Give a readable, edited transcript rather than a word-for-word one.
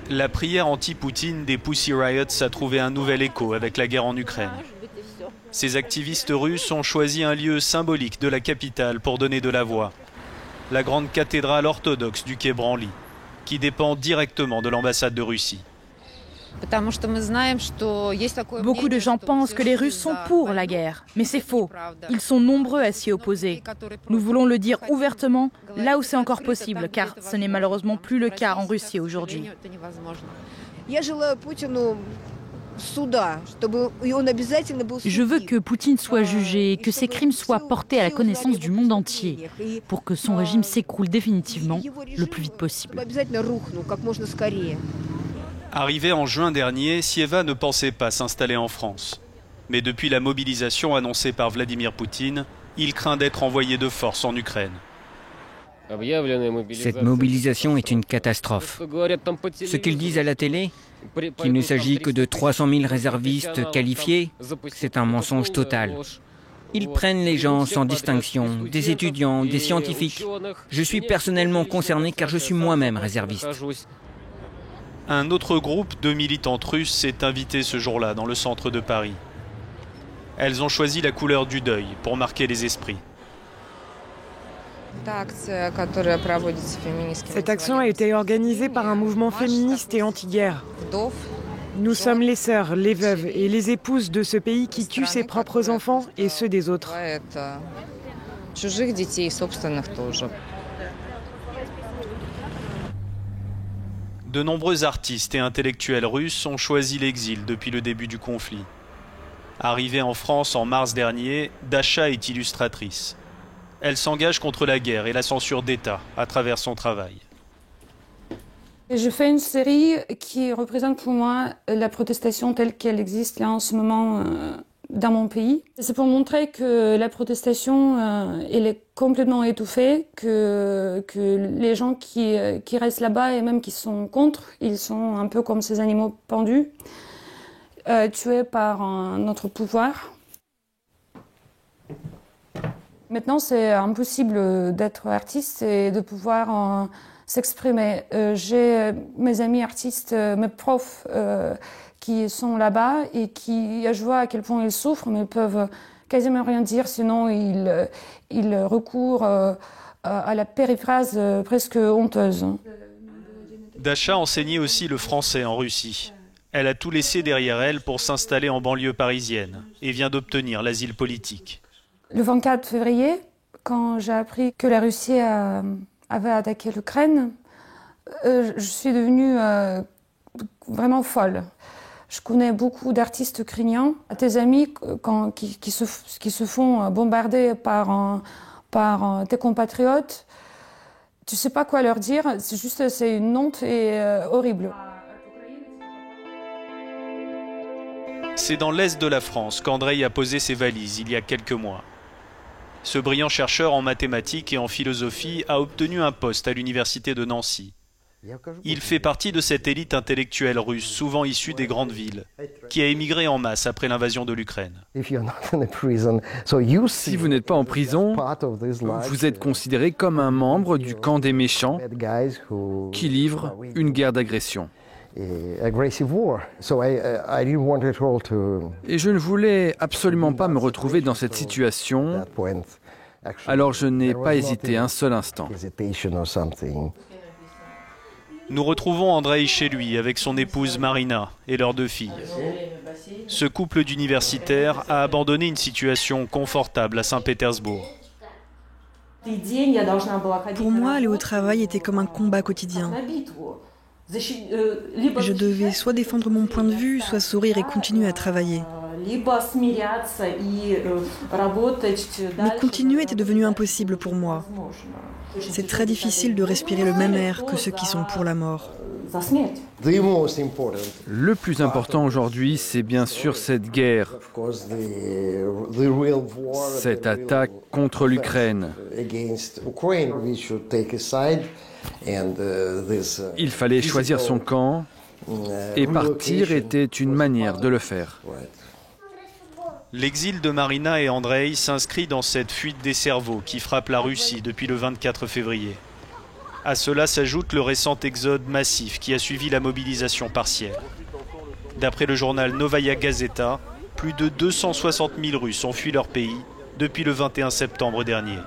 La prière anti-Poutine des Pussy Riots a trouvé un nouvel écho avec la guerre en Ukraine. Ces activistes russes ont choisi un lieu symbolique de la capitale pour donner de la voix. La grande cathédrale orthodoxe du quai Branly, qui dépend directement de l'ambassade de Russie. Beaucoup de gens pensent que les Russes sont pour la guerre, mais c'est faux. Ils sont nombreux à s'y opposer. Nous voulons le dire ouvertement, là où c'est encore possible, car ce n'est malheureusement plus le cas en Russie aujourd'hui. Je veux que Poutine soit jugé et que ses crimes soient portés à la connaissance du monde entier, pour que son régime s'écroule définitivement le plus vite possible. Arrivé en juin dernier, Sieva ne pensait pas s'installer en France. Mais depuis la mobilisation annoncée par Vladimir Poutine, il craint d'être envoyé de force en Ukraine. Cette mobilisation est une catastrophe. Ce qu'ils disent à la télé, qu'il ne s'agit que de 300 000 réservistes qualifiés, c'est un mensonge total. Ils prennent les gens sans distinction, des étudiants, des scientifiques. Je suis personnellement concerné car je suis moi-même réserviste. Un autre groupe de militantes russes s'est invité ce jour-là dans le centre de Paris. Elles ont choisi la couleur du deuil pour marquer les esprits. Cette action a été organisée par un mouvement féministe et anti-guerre. Nous sommes les sœurs, les veuves et les épouses de ce pays qui tue ses propres enfants et ceux des autres. De nombreux artistes et intellectuels russes ont choisi l'exil depuis le début du conflit. Arrivée en France en mars dernier, Dasha est illustratrice. Elle s'engage contre la guerre et la censure d'État à travers son travail. Je fais une série qui représente pour moi la protestation telle qu'elle existe là en ce moment dans mon pays. C'est pour montrer que la protestation elle est complètement étouffée, que les gens qui restent là-bas et même qui sont contre, ils sont un peu comme ces animaux pendus, tués par notre pouvoir. Maintenant, c'est impossible d'être artiste et de pouvoir s'exprimer. J'ai mes amis artistes, mes profs qui sont là-bas et je vois à quel point ils souffrent, mais ils peuvent quasiment rien dire, sinon ils recourent à la périphrase presque honteuse. Dasha enseignait aussi le français en Russie. Elle a tout laissé derrière elle pour s'installer en banlieue parisienne et vient d'obtenir l'asile politique. Le 24 février, quand j'ai appris que la Russie avait attaqué l'Ukraine, je suis devenue vraiment folle. Je connais beaucoup d'artistes ukrainiens. Tes amis qui se font bombarder par tes compatriotes, tu ne sais pas quoi leur dire, c'est une honte et horrible. C'est dans l'est de la France qu'Andrei a posé ses valises il y a quelques mois. Ce brillant chercheur en mathématiques et en philosophie a obtenu un poste à l'université de Nancy. Il fait partie de cette élite intellectuelle russe, souvent issue des grandes villes, qui a émigré en masse après l'invasion de l'Ukraine. Si vous n'êtes pas en prison, vous êtes considéré comme un membre du camp des méchants qui livre une guerre d'agression. Et je ne voulais absolument pas me retrouver dans cette situation, alors je n'ai pas hésité un seul instant. Nous retrouvons Andrei chez lui avec son épouse Marina et leurs 2 filles. Ce couple d'universitaires a abandonné une situation confortable à Saint-Pétersbourg. Pour moi, aller au travail était comme un combat quotidien. Je devais soit défendre mon point de vue, soit sourire et continuer à travailler. Mais continuer était devenu impossible pour moi. C'est très difficile de respirer le même air que ceux qui sont pour la mort. Le plus important aujourd'hui, c'est bien sûr cette guerre, cette attaque contre l'Ukraine. Il fallait choisir son camp et partir était une manière de le faire. L'exil de Marina et Andrei s'inscrit dans cette fuite des cerveaux qui frappe la Russie depuis le 24 février. À cela s'ajoute le récent exode massif qui a suivi la mobilisation partielle. D'après le journal Novaya Gazeta, plus de 260 000 Russes ont fui leur pays depuis le 21 septembre dernier.